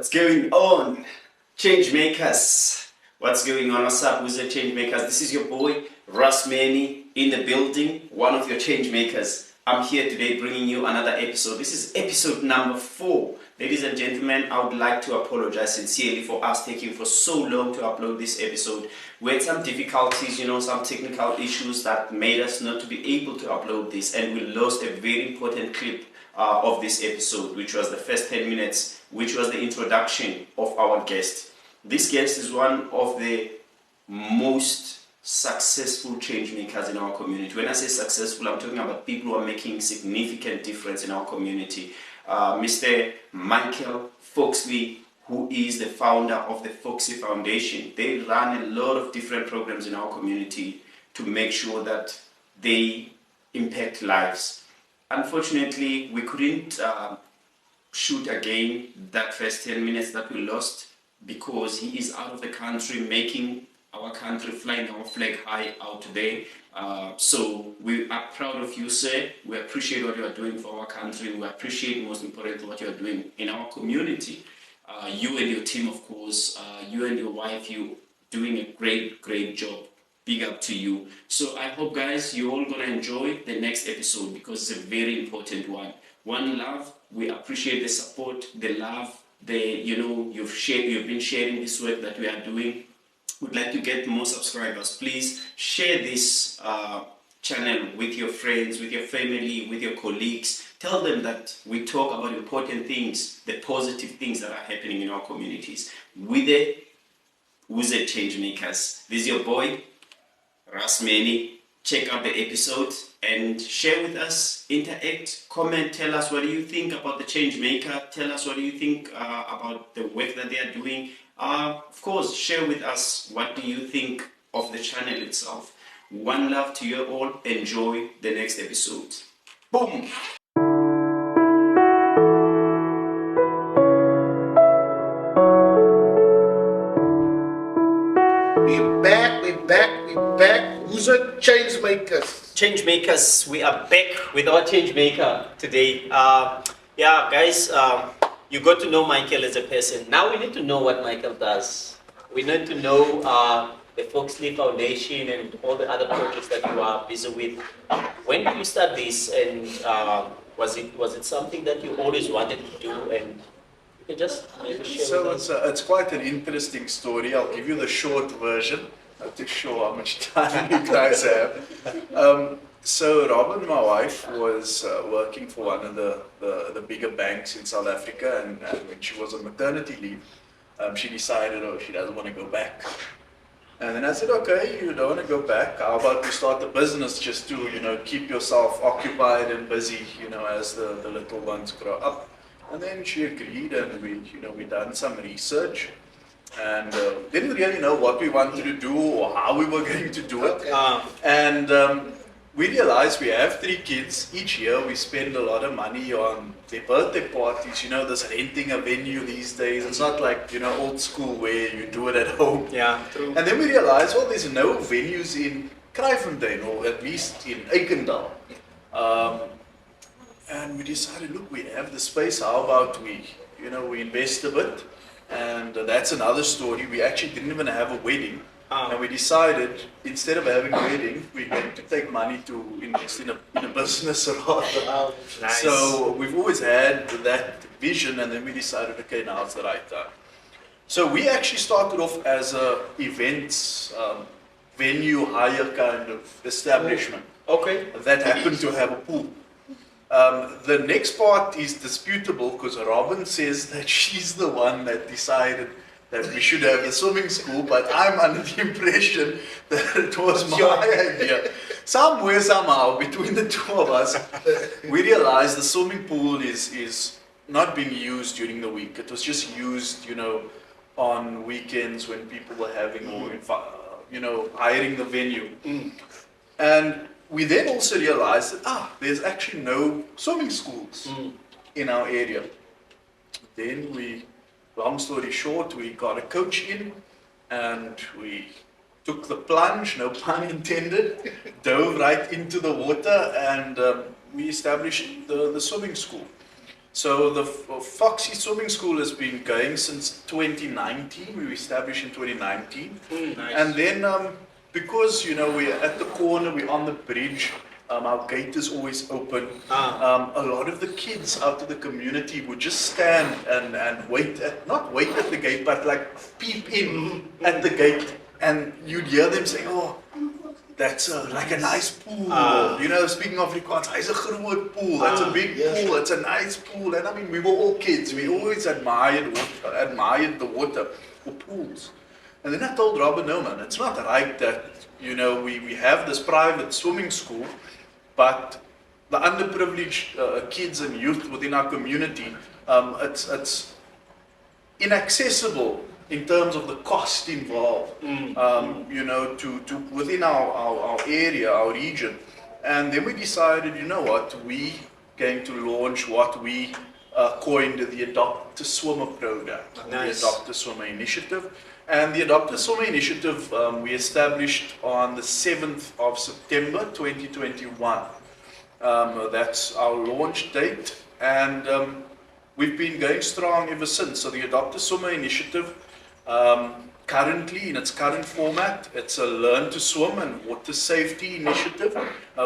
What's going on, change makers? What's going on? What's up with the change makers? This is your boy Russ Manny in the building, one of your change makers. I'm here today bringing you another episode. This is episode number 4. Ladies and gentlemen, I would like to apologize sincerely for us taking for so long to upload this episode. We had some difficulties, some technical issues that made us not to be able to upload this, and we lost a very important clip of this episode, which was the first 10 minutes, which was the introduction of our guest. This guest is one of the most successful change makers in our community. When I say successful, I'm talking about people who are making significant difference in our community. Mr. Michael Foxley, who is the founder of the Foxy Foundation. They run a lot of different programs in our community to make sure that they impact lives. Unfortunately, we couldn't shoot again that first 10 minutes that we lost because he is out of the country, making our country, flying our flag high out today. So we are proud of you, sir. We appreciate what you are doing for our country. We appreciate, most importantly, what you are doing in our community. You and your team, of course, you and your wife, you doing a great job. Big up to you. So I hope, guys, you're all gonna enjoy the next episode because it's a very important one. One love. We appreciate the support, the love, you've been sharing this work that we are doing. We'd like to get more subscribers. Please share this channel with your friends, with your family, with your colleagues. Tell them that we talk about important things, the positive things that are happening in our communities. With the change makers. This is your boy Russ Manny. Check out the episode and share with us, interact, comment, tell us what do you think about the change maker, tell us what do you think about the work that they are doing. Of course, share with us what do you think of the channel itself. One love to you all. Enjoy the next episode. Boom! We're back. Who's a change makers? Change makers, we are back with our change maker today. Guys, you got to know Michael as a person. Now we need to know what Michael does. We need to know the Foxley Foundation and all the other projects that you are busy with. When did you start this, and was it something that you always wanted to do? And you can just maybe share with us. It's quite an interesting story. I'll give you the short version. Not too sure how much time you guys have. So Robin, my wife, was working for one of the bigger banks in South Africa, and when she was on maternity leave, she decided, she doesn't want to go back. And then I said, okay, you don't want to go back. How about we start a business just to, keep yourself occupied and busy, as the little ones grow up. And then she agreed, and we done some research. And didn't really know what we wanted to do or how we were going to do it. And we realized we have 3 kids. Each year we spend a lot of money on their birthday parties. This renting a venue these days. It's not like, old school where you do it at home. Yeah, true. And then we realized, there's no venues in Kraaifontein, or at least in Eikendal. And we decided, look, we have the space. How about we invest a bit? And that's another story. We actually didn't even have a wedding. And we decided, instead of having a wedding, we're going to take money to invest in a business rather. Nice. So we've always had that vision, and then we decided, okay, now's the right time. So we actually started off as a events venue hire kind of establishment. Okay. That happened to have a pool. The next part is disputable because Robin says that she's the one that decided that we should have a swimming school, but I'm under the impression that it was my idea. Somewhere, somehow, between the two of us, we realized the swimming pool is not being used during the week. It was just used, on weekends when people were having, or hiring the venue. And we then also realized that there's actually no swimming schools in our area. Then long story short, we got a coach in, and we took the plunge, no pun intended, dove right into the water, and we established the swimming school. So the Foxy Swimming School has been going since 2019. We were established in 2019. Nice. And then because, you know, we're at the corner, we're on the bridge, our gate is always open. A lot of the kids out of the community would just stand and wait not wait at the gate, but like peep in at the gate. And you'd hear them say, oh, that's like a nice pool. You know, speaking of Afrikaans, hy's 'n groot pool. That's a big pool. It's a nice pool. And I mean, we were all kids. We always admired the water or pools. And then I told Robin, no man, it's not right that, you know, we have this private swimming school, but the underprivileged kids and youth within our community, it's inaccessible in terms of the cost involved, you know, to within our area, our region. And then we decided, you know what, we going to launch what we coined the Adopt to Swimmer program, Nice. the Adopt to Swimmer initiative. And the Adopt to Swimmer initiative we established on the 7th of September 2021. That's our launch date, and we've been going strong ever since. So the Adopt a Swimmer initiative, currently in its current format, it's a Learn to Swim and Water Safety initiative,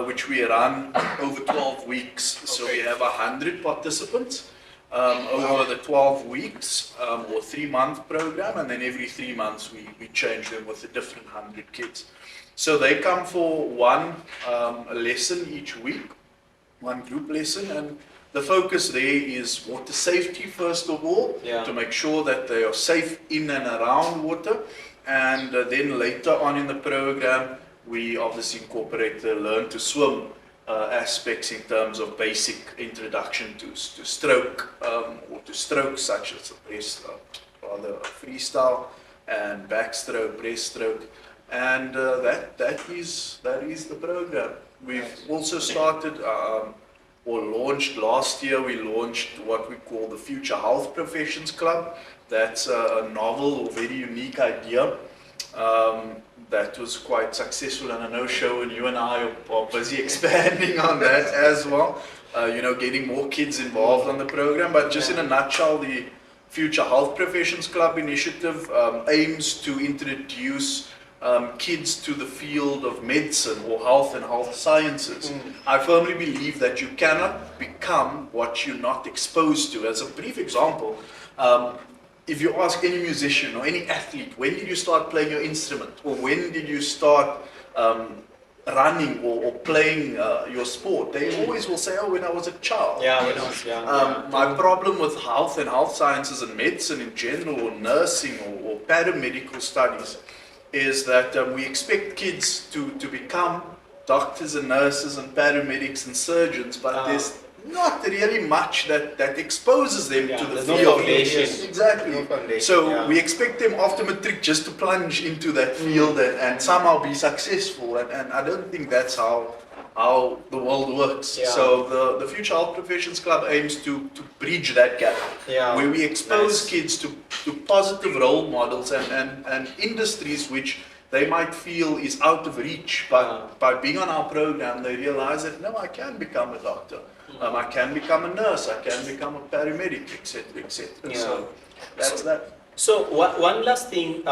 which we run over 12 weeks. So we have 100 participants over the 12 weeks or 3-month program, and then every 3 months we change them with a different 100 kids. So they come for one lesson each week, one group lesson, and the focus there is water safety first of all, to make sure that they are safe in and around water, and then later on in the program we obviously incorporate the Learn to Swim aspects in terms of basic introduction to stroke or to strokes such as rather freestyle and backstroke, breaststroke, and that is the program. We've also started or launched last year. We launched what we call the Future Health Professions Club. That's a novel or very unique idea that was quite successful, and I know Sherwin, you and I are busy expanding on that as well, you know, getting more kids involved on the program. But just in a nutshell, the Future Health Professions Club initiative aims to introduce kids to the field of medicine or health and health sciences. I firmly believe that you cannot become what you're not exposed to. As a brief example, if you ask any musician or any athlete, when did you start playing your instrument, or when did you start running or playing your sport, they always will say, oh, when I was a child. Yeah, when I was young. My problem with health and health sciences and medicine in general, or nursing or paramedical studies, is that we expect kids to become doctors and nurses and paramedics and surgeons, but there's not really much that exposes them to the field. No foundation. Exactly. No foundation, So we expect them after matric just to plunge into that field and somehow be successful, and I don't think that's how the world works. So the Future Health Professions Club aims to bridge that gap, where we expose kids to positive role models and industries which they might feel is out of reach, but by being on our program they realize that no, I can become a doctor, I can become a nurse, I can become a paramedic, etc., etc. So that's that. So one last thing,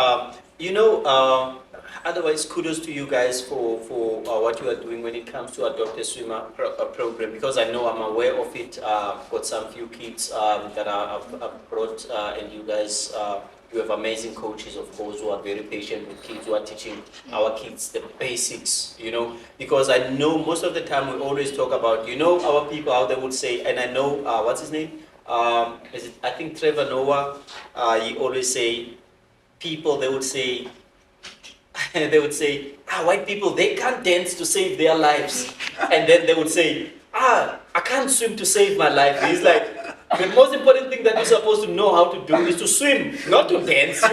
you know, otherwise kudos to you guys for what you are doing when it comes to Adopt a Swimmer program, because I know I'm aware of it. Got some few kids that I've brought, and you guys, you have amazing coaches, of course, who are very patient with kids, who are teaching our kids the basics, you know, because I know most of the time we always talk about, you know, our people out there would say, and I know, what's his name? I think Trevor Noah, he always say, people, they would say, white people, they can't dance to save their lives. And then they would say, I can't swim to save my life. He's like, the most important thing that you're supposed to know how to do is to swim, not to dance. How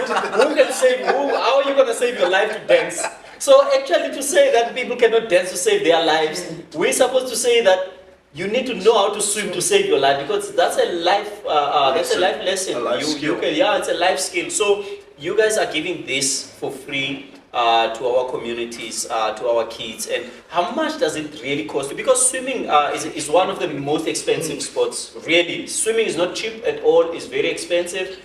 are you going to save your life to dance? So actually to say that people cannot dance to save their lives, we're supposed to say that you need to know how to swim to save your life, because that's a life lesson. A life skill. Yeah, it's a life skill. So you guys are giving this for free to our communities, to our kids, and how much does it really cost you? Because swimming is one of the most expensive sports. Really, swimming is not cheap at all. It's very expensive.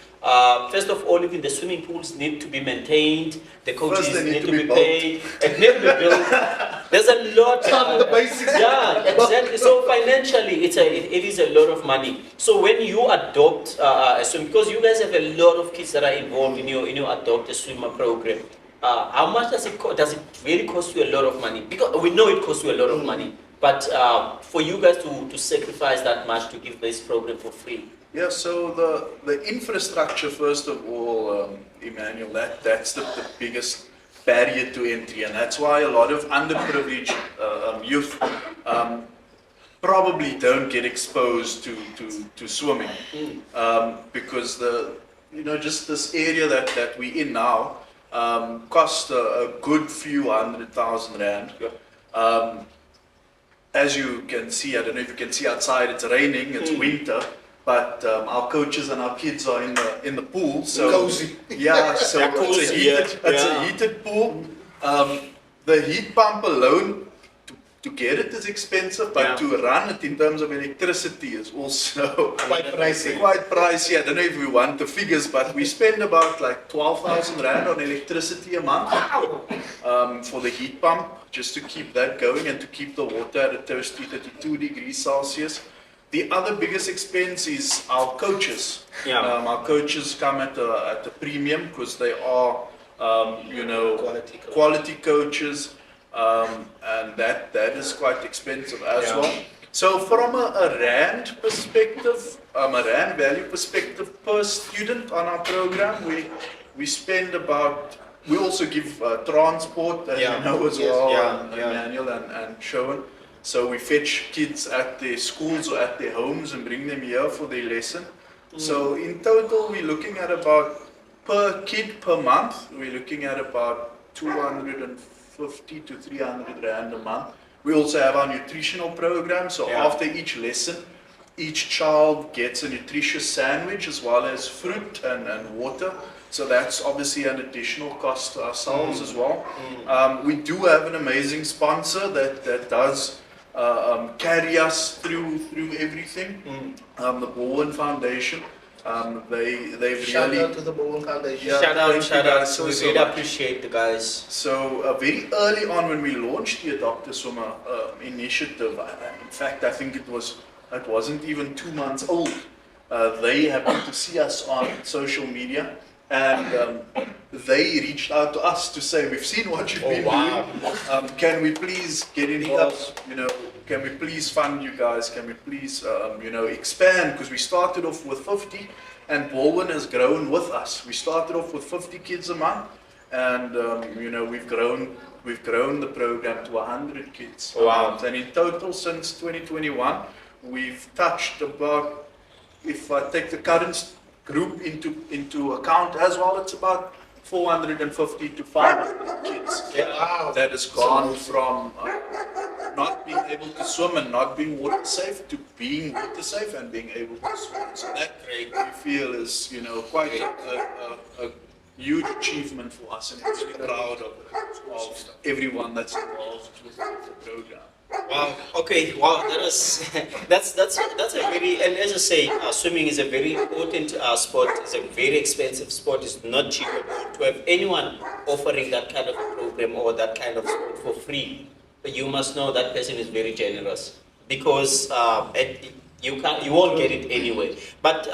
First of all, even the swimming pools need to be maintained. The coaches First they need to be paid. It needs to be built. There's a lot. Start with the basics. Yeah, exactly. So financially, it is a lot of money. So when you adopt a swim, because you guys have a lot of kids that are involved in your adopt a swimmer program, how much does it cost? Does it really cost you a lot of money? Because we know it costs you a lot of money, but for you guys to sacrifice that much to give this program for free. Yeah, so the infrastructure, first of all, Emmanuel, that's the biggest barrier to entry, and that's why a lot of underprivileged youth probably don't get exposed to swimming, because just this area that we're in now costs a good few 100,000 rand. As you can see, I don't know if you can see outside, it's raining, it's winter. But our coaches and our kids are in the pool, so Cozy. yeah, so it's a heated pool. The heat pump alone to get it is expensive, but to run it in terms of electricity is also Quite pricey. Quite pricey. I don't know if we want the figures, but we spend about like 12,000 rand on electricity a month for the heat pump, just to keep that going and to keep the water at a toasty 32 degrees Celsius. The other biggest expense is our coaches. Our coaches come at a premium because they are, quality coaches, and that is quite expensive as well. So from a rand perspective, a rand value perspective per student on our program, we spend about. We also give transport, as you know as well, Emmanuel and Showan. So we fetch kids at their schools or at their homes and bring them here for their lesson. So in total, we're looking at about, per kid per month, we're looking at about 250 to 300 rand a month. We also have our nutritional program, so after each lesson, each child gets a nutritious sandwich as well as fruit and water. So that's obviously an additional cost to ourselves as well. We do have an amazing sponsor that does carry us through everything. The Bowen Foundation. They've Shout really out to the Bowen Foundation. Shout out. so We so really much. appreciate the guys. So very early on when we launched the Adopt a Swimmer initiative, in fact I think it wasn't even 2 months old. They happened to see us on social media, and they reached out to us to say, we've seen what you've been doing. Can we please get involved? Can we please fund you guys? Can we please expand? Because we started off with 50, and Bowen has grown with us. We started off with 50 kids a month, and we've grown the program to 100 kids. And in total since 2021, we've touched about, if I take the current group into account as well, it's about 450 to 500 kids that has gone from not being able to swim and not being water safe to being water safe and being able to swim. So that we feel is quite a huge achievement for us, and we're really proud of everyone that's involved with the program. Wow. Okay. Wow. That's a very, and as I say, swimming is a very important sport. It's a very expensive sport. It's not cheap at all. To have anyone offering that kind of a program or that kind of sport for free, you must know that person is very generous, because you won't get it anyway. But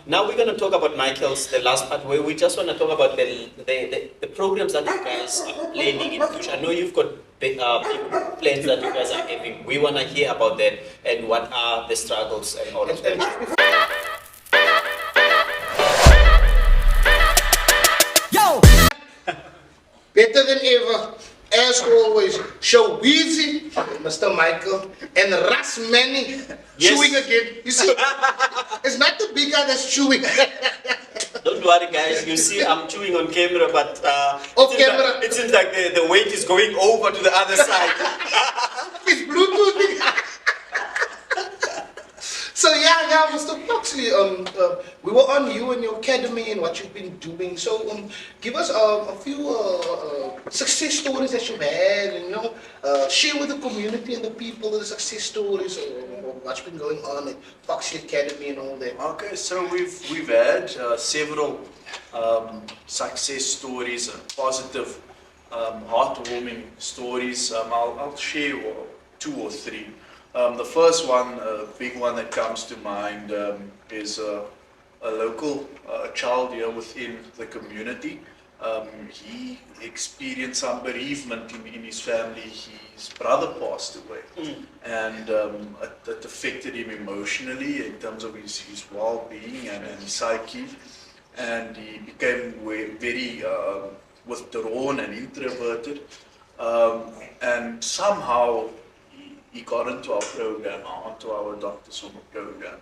now we're going to talk about Michael's, the last part, where we just want to talk about the programs that you guys are planning in future. I know you've got big plans that you guys are having. We want to hear about that and what are the struggles and all of that. Better than ever, as always, show Weezy, Mr. Michael, and Ras Manny chewing again. You see, it's not the big guy that's chewing. Don't worry, guys. You see, I'm chewing on camera, but Off camera. It seems like the weight is going over to the other side. It's Bluetooth. So yeah, yeah, Mr. Foxley. We were on you and your academy and what you've been doing. So, give us a few success stories that you've had, and share with the community and the people the success stories of what's been going on at Foxley Academy and all that. Okay, so we've had several success stories and positive, heartwarming stories. I'll share two or three. The first one, a big one that comes to mind, is a local child here within the community. He experienced some bereavement in his family. His brother passed away, and it affected him emotionally in terms of his well-being and his psyche, and he became very withdrawn and introverted, and somehow he got into our program, onto our Dr. Swimmer program.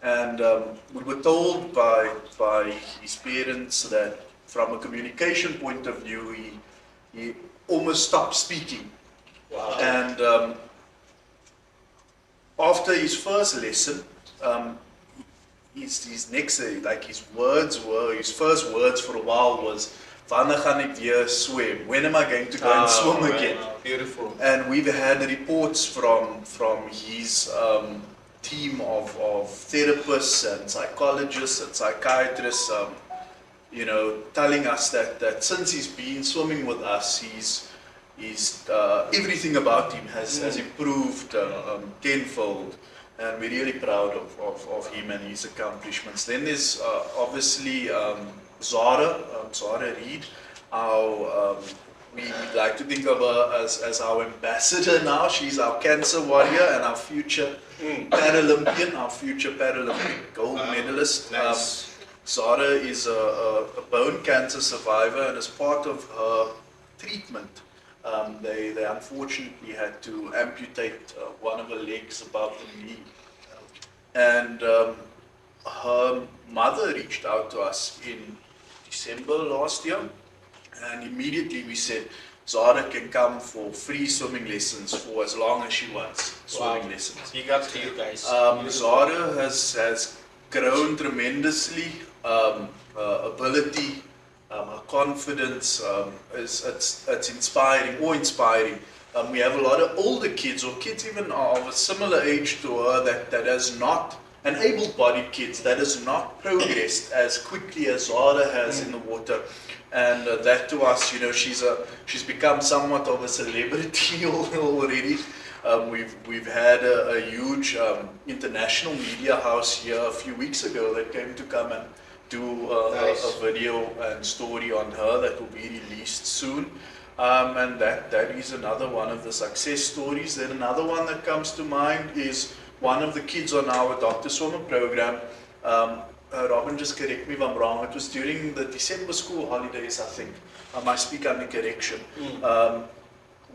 And we were told by his parents that from a communication point of view, he almost stopped speaking. Wow. And after his first lesson, his next, like his first words for a while was, "Wanneer gaan ek weer swem? When am I going to go and swim again?" Beautiful. And we've had reports from his team of therapists and psychologists and psychiatrists, telling us that since he's been swimming with us, he's everything about him has improved tenfold, and we're really proud of him and his accomplishments. Then there's obviously Zara Reed, we like to think of her as our ambassador now. She's our cancer warrior and our future Paralympian, our future Paralympic gold medalist. Nice. Zara is a bone cancer survivor, and as part of her treatment, they unfortunately had to amputate one of her legs above the knee. And her mother reached out to us in December last year, and immediately we said Zara can come for free swimming lessons for as long as she wants. Swimming lessons. Big up to you guys. Zara has grown tremendously. Ability, her confidence, it's inspiring, awe-inspiring. We have a lot of older kids, or kids even of a similar age to her, that has not, and able-bodied kids that has not progressed as quickly as Zara has in the water. And that to us, she's become somewhat of a celebrity already. We've had a huge international media house here a few weeks ago that came to come and do a video and story on her that will be released soon. And that is another one of the success stories. Then another one that comes to mind is one of the kids on our Dr. Swimmer program. Robin, just correct me if I'm wrong. It was during the December school holidays, I think. I might speak under correction.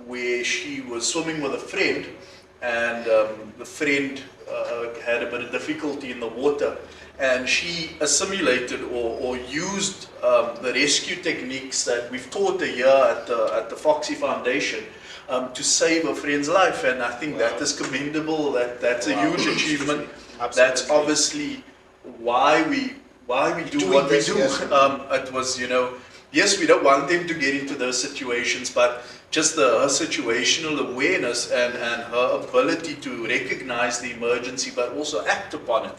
Where she was swimming with a friend, and the friend had a bit of difficulty in the water, and she assimilated or used the rescue techniques that we've taught her here at the Foxy Foundation to save her friend's life. And I think that is commendable. That's a huge achievement. Absolutely. That's obviously why we do what we do. Yes. It was, yes, we don't want them to get into those situations, but just her situational awareness and her ability to recognize the emergency but also act upon it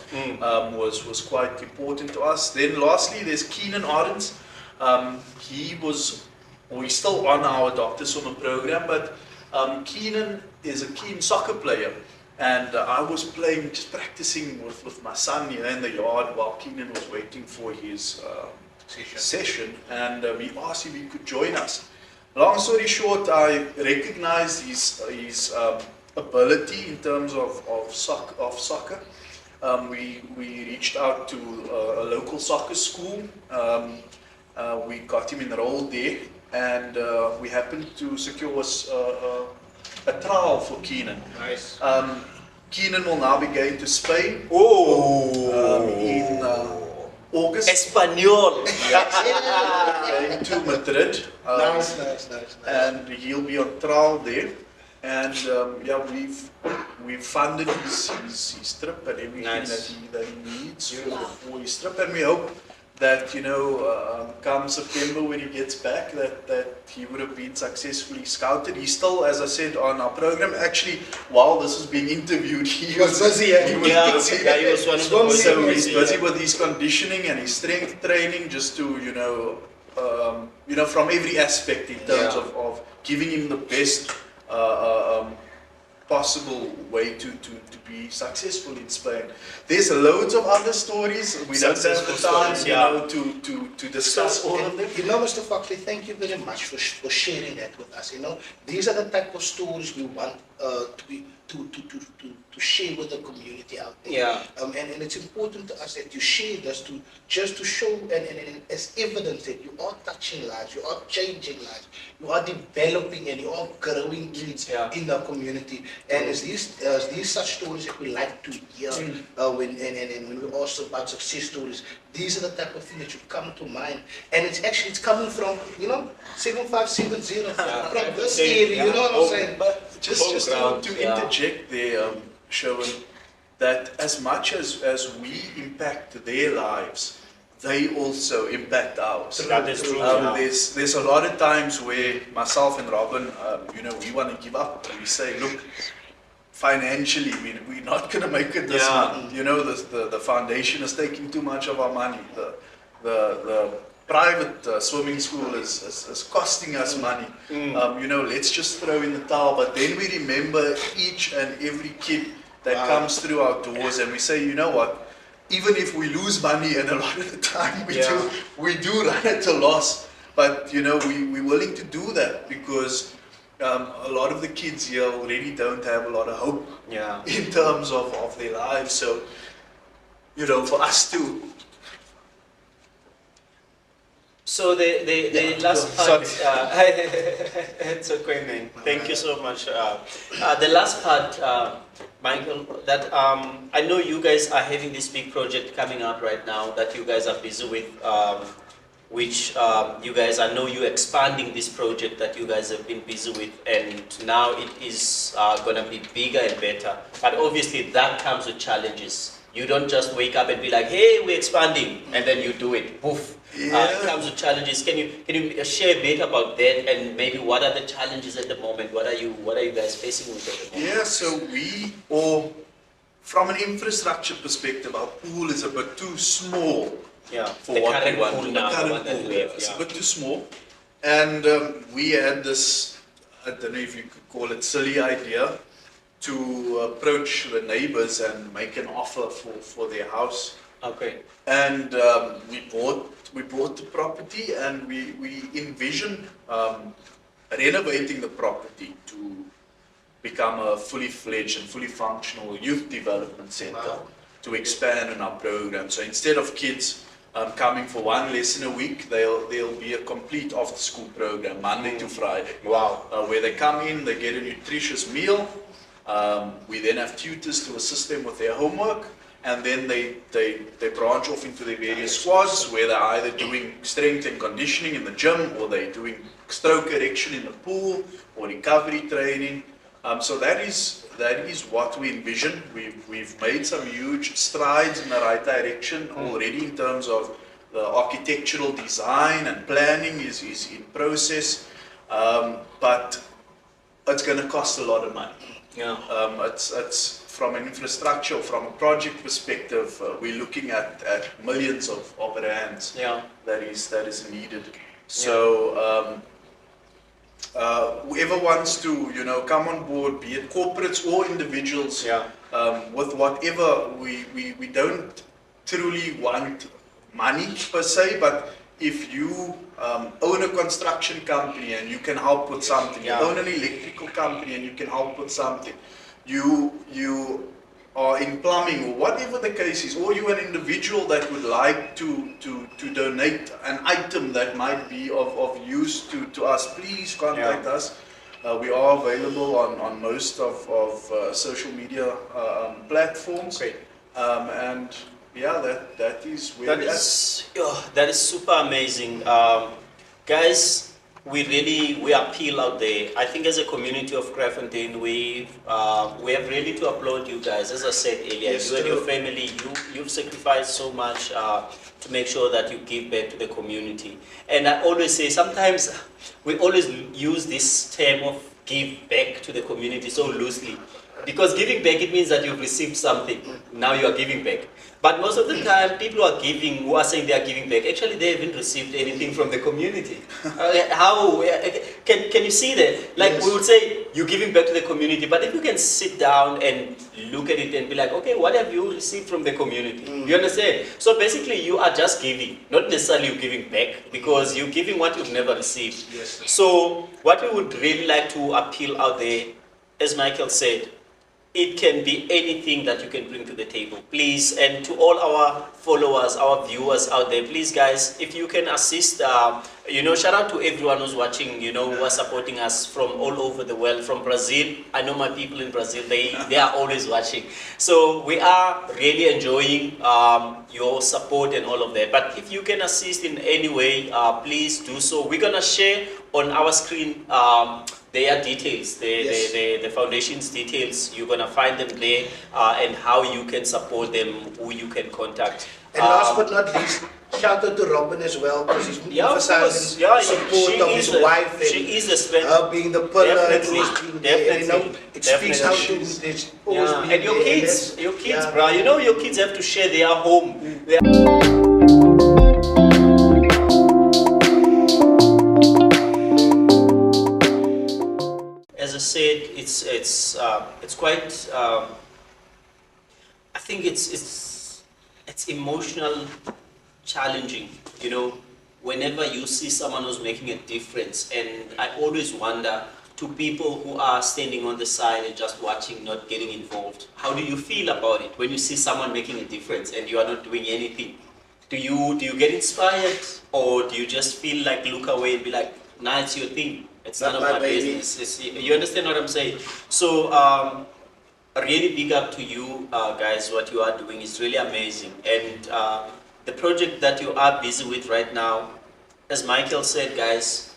was quite important to us. Then lastly, there's Keenan Arends. He's still on our Dr. Swimmer program, but Keenan is a keen soccer player. And I was just practicing with my son here in the yard while Keenan was waiting for his session, and we asked if he could join us. Long story short, I recognized his ability in terms of soccer. We reached out to a local soccer school. We got him enrolled there, and we happened to secure a trial for Keenan. Nice. Keenan will now be going to Spain in August. Espanol. Going to Madrid. Nice. And he'll be on trial there. And yeah, we've funded his trip and everything Nice. that he needs for his trip, and we hope that come September when he gets back, that he would have been successfully scouted. He's still, as I said, on our program. Actually, while this is being interviewed, he was busy. He was one of the boys. So he's busy with his conditioning and his strength training, just to from every aspect in terms of giving him the best possible way to be successful in Spain. There's loads of other stories. We don't have the time, to discuss all of them. Mr. Foxley, thank you very much for sharing that with us. These are the type of stories we want to share with the community out there. Yeah. And it's important to us that you share this just to show and as evidence that you are touching lives, you are changing lives, you are developing and you are growing kids in the community. And it's these such stories that we like to hear when we ask about success stories. These are the type of things that should come to mind. And it's coming from 7570 from this area. You know what I'm saying? But just to interject there, Sherwin, that as much as we impact their lives, they also impact ours. That is true. There's a lot of times where myself and Robin, we want to give up. We say, look, financially, we're not going to make it this month. The foundation is taking too much of our money. The private swimming school is costing us money. Let's just throw in the towel. But then we remember each and every kid that comes through our doors, and we say, you know what? Even if we lose money, and a lot of the time we do run at a loss, but we're willing to do that because a lot of the kids here already don't have a lot of hope in terms of their lives. So, for us to. So the last part, it's okay, man. Thank you so much. The last part, Michael, that I know you guys are having this big project coming up right now that you guys are busy with, which you guys, I know you're expanding this project that you guys have been busy with, and now it is going to be bigger and better. But obviously that comes with challenges. You don't just wake up and be like, hey, we're expanding, and then you do it. Poof. It comes with challenges. Can you share a bit about that, and maybe what are the challenges at the moment? What are you guys facing with at the moment? Yeah, so from an infrastructure perspective, our pool is a bit too small. For what we want. The current pool is a bit too small, and we had this, I don't know if you could call it silly idea, to approach the neighbors and make an offer for their house. Okay. And we bought the property, and we envisioned renovating the property to become a fully fledged and fully functional youth development center to expand on our program. So instead of kids coming for one lesson a week, there'll be a complete after-school program, Monday to Friday. Where they come in, they get a nutritious meal. We then have tutors to assist them with their homework, and then they branch off into their various squads where they're either doing strength and conditioning in the gym, or they're doing stroke correction in the pool, or recovery training. So that is what we envision. We've made some huge strides in the right direction already in terms of the architectural design and planning is in process, but it's going to cost a lot of money. It's from an infrastructure, from a project perspective, we're looking at millions of rands that is needed. So whoever wants to come on board, be it corporates or individuals, with whatever, we don't truly want money per se, but if you own a construction company and you can help with something, you own an electrical company and you can help with something, you are in plumbing or whatever the case is, or you're an individual that would like to donate an item that might be of use to us, please contact us. We are available on most of social media platforms. And that is where that is super amazing. Guys, we appeal out there. I think as a community of Kraaifontein, we have really to applaud you guys. As I said earlier, Yes, you and your true. family, you've sacrificed so much to make sure that you give back to the community. And I always say, sometimes we always use this term of give back to the community so loosely. Because giving back, it means that you've received something. Now you are giving back. But most of the time, people who are giving, who are saying they are giving back, actually they haven't received anything from the community. How? Can you see that? Like Yes. we would say, you're giving back to the community, but if you can sit down and look at it and be like, okay, what have you received from the community? You understand? So basically, you are just giving, not necessarily you giving back, because you're giving what you've never received. Yes. So what we would really like to appeal out there, as Michael said, it can be anything that you can bring to the table, please. And to all our followers, our viewers out there, please, guys, if you can assist, shout out to everyone who's watching, who are supporting us from all over the world, from Brazil. I know my people in Brazil, they are always watching. So we are really enjoying your support and all of that. But if you can assist in any way, please do so. We're gonna share on our screen their details, Yes. the foundation's details. You're gonna find them there, and how you can support them, who you can contact. And last but not least, shout out to Robin as well, because he's Yeah, of course. emphasizing Yeah, support she of is his the- wife and she is the strength. her being the pillar and Definitely, always being there. And, definitely, it speaks how to definitely. there's always Yeah, being and your there, kids, that's- yeah. bro. Your kids have to share their home. As I said, it's quite. I think it's emotional, challenging. Whenever you see someone who's making a difference, and I always wonder to people who are standing on the side and just watching, not getting involved. How do you feel about it when you see someone making a difference and you are not doing anything? Do you get inspired, or do you just feel like look away and be like, nah, it's your thing. It's Not none of my my baby. business. You understand what I'm saying? So a really big up to you guys. What you are doing is really amazing, and the project that you are busy with right now, as Michael said, guys,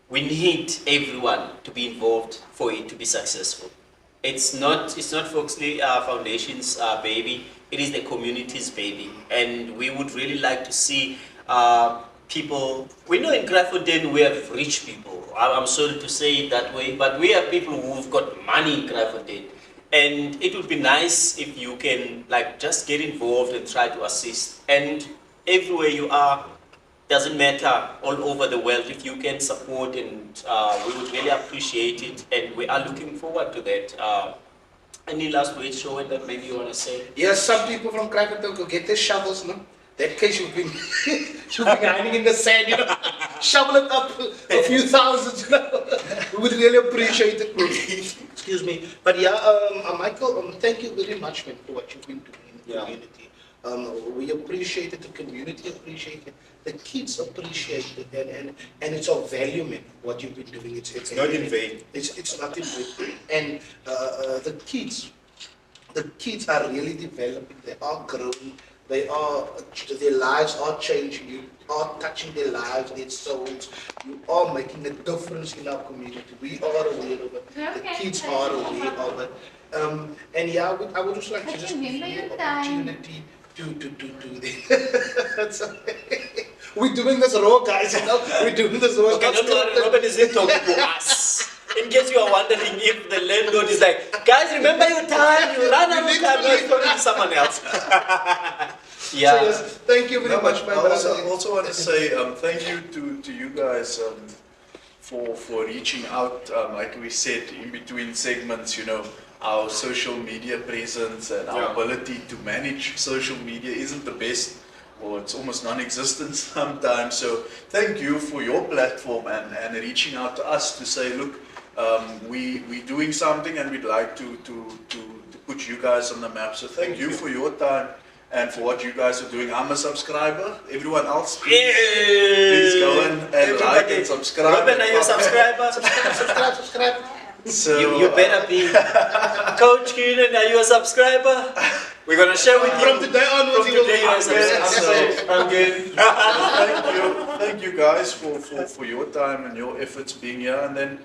we need everyone to be involved for it to be successful. It's not Foxley Foundation's baby. It is the community's baby, and we would really like to see people. We know in Kraaifontein we have rich people. I'm sorry to say it that way, but we have people who've got money in Kraaifontein, and it would be nice if you can just get involved and try to assist. And everywhere you are, doesn't matter, all over the world, if you can support, and we would really appreciate it, and we are looking forward to that. Any last words, Showen, that maybe you want to say? Yes, some people from Kraaifontein go get their shovels, no? That case you've been hiding in the sand, shovel it up a few thousand, We would really appreciate it. Excuse me. But yeah, Michael, thank you very much, man, for what you've been doing in the Yeah. community. We appreciate it, the community appreciates it, the kids appreciate it, and it's of value, man, what you've been doing. It's not in vain. It's not in vain. And the kids are really developing, they are growing, their lives are changing, you are touching their lives, their souls, you are making a difference in our community. We are aware of it, the kids are aware of it. And yeah, I would just like to just give you an opportunity to do this. We're doing this raw, guys, we're doing this raw. Okay, don't worry, Robin isn't talking to us. In case you are wondering if the landlord is like, guys, remember your time, you ran out of time, let's talk to someone else. Yeah. So yes, thank you very No, much, but my I brother. also want to say thank you to you guys for reaching out. Like we said, in between segments, our social media presence and our Yeah. ability to manage social media isn't the best, or it's almost non-existent sometimes. So thank you for your platform and reaching out to us to say, look, we're doing something and we'd like to put you guys on the map. So thank you for your time and for what you guys are doing. I'm a subscriber. Everyone else, please go and like and subscribe. Robin, are you a subscriber? Subscribe. So You better be. Coach Keenan, are you a subscriber? We're gonna share with you. From today onwards, From you will today, be you're a subscriber. So- I'm good. Thank you guys for your time and your efforts being here. And then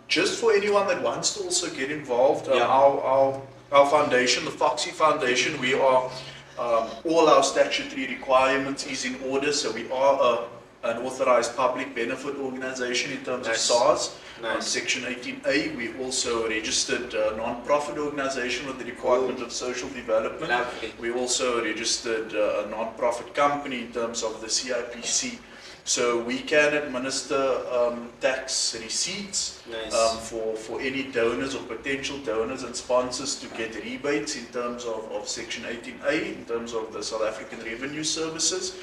just for anyone that wants to also get involved, Yeah. our foundation, the Foxy Foundation, we are all our statutory requirements is in order. So we are an authorized public benefit organization in terms Nice. of SARS. Nice. Section 18A, we also registered a non-profit organization with the Department of Social Development. Lovely. We also registered a non-profit company in terms of the CIPC. So we can administer tax receipts Nice. for any donors or potential donors and sponsors to get rebates in terms of Section 18A, in terms of the South African Revenue Services.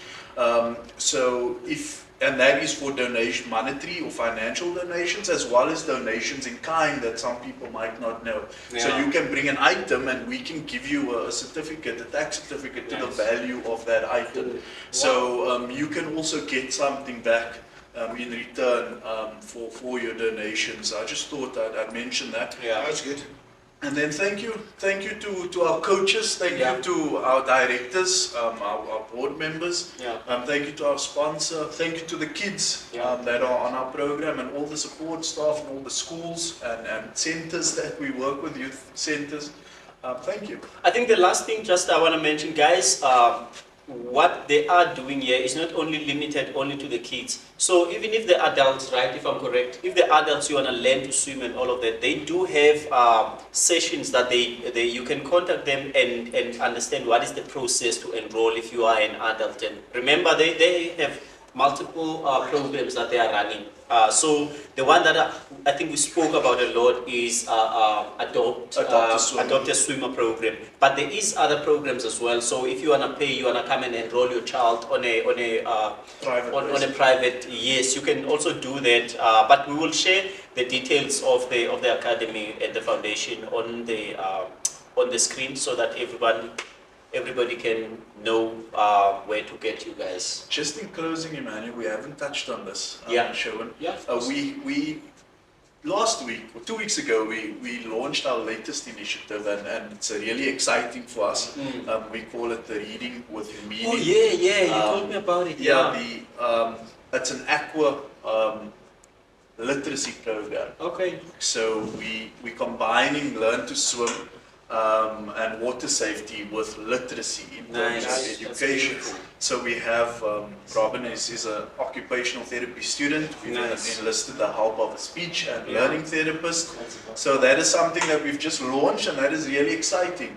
And that is for donation, monetary or financial donations, as well as donations in kind that some people might not know. So Yeah. you can bring an item and we can give you a certificate, a tax certificate to the Nice. value of that item. So you can also get something back in return for your donations. I just thought I'd mention that. Yeah. That's good. And then thank you to our coaches, thank Yeah. you to our directors, our board members, Yeah. thank you to our sponsor, thank you to the kids Yeah. that are on our program and all the support staff and all the schools and centers that we work with, youth centers. Thank you. I think the last thing just I want to mention, guys, what they are doing here is not only limited only to the kids. So even if the adults, right, if I'm correct, if the adults you want to learn to swim and all of that, they do have sessions that you can contact them and understand what is the process to enroll if you are an adult. And remember, they have multiple programs that they are running. So the one that I think we spoke about a lot is Adopt a Swimmer program. But there is other programs as well. So if you wanna pay, you wanna come and enroll your child on a private, yes, you can also do that. But we will share the details of the academy and the foundation on the screen so that everybody can know where to get you guys. Just in closing, Emmanuel, we haven't touched on this, Yeah. Sherwin. Yeah, of course. We last week or 2 weeks ago we launched our latest initiative and it's really exciting for us. We call it the Reading with Meaning. Oh yeah, you told me about it. It's an aqua literacy program. Okay. So we combining learn to swim and water safety with literacy in terms Nice. of That's education. beautiful. So we have Robin is an occupational therapy student. We've Nice. enlisted the help of a speech and Yeah. learning therapist. So that is something that we've just launched and that is really exciting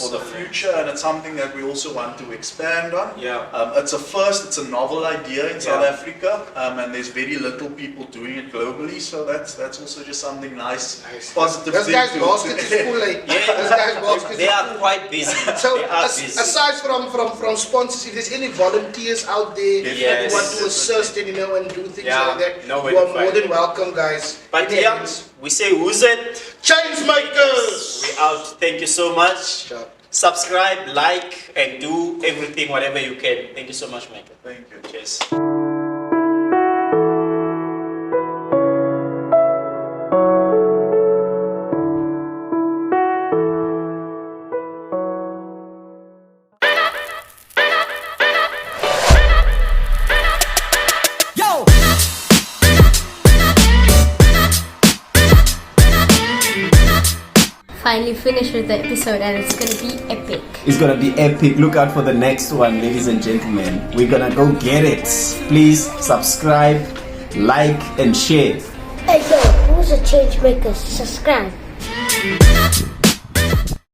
for the future, and it's something that we also want to expand on. Yeah. It's a first, it's a novel idea in South Yeah. Africa, and there's very little people doing it globally, so that's also just something nice, positive This thing guy's to- basket is full, eh? This guy's basket They is are quite busy. So, they are busy. aside from sponsors, if there's any volunteers out there that Yes. want to assist and and do things Yeah, like that, know where you to are more find than them. welcome, guys. But Any yeah, hands? we say who's it? Change makers. We out. Thank you so much. Sure. Subscribe, like, and do everything, whatever you can. Thank you so much, Michael. Thank you. Cheers. Yo! Finally finished with the episode and it's gonna be epic. It's gonna be epic. Look out for the next one, ladies and gentlemen. We're gonna go get it. Please subscribe, like, and share. Hey yo, who's a change maker? Subscribe.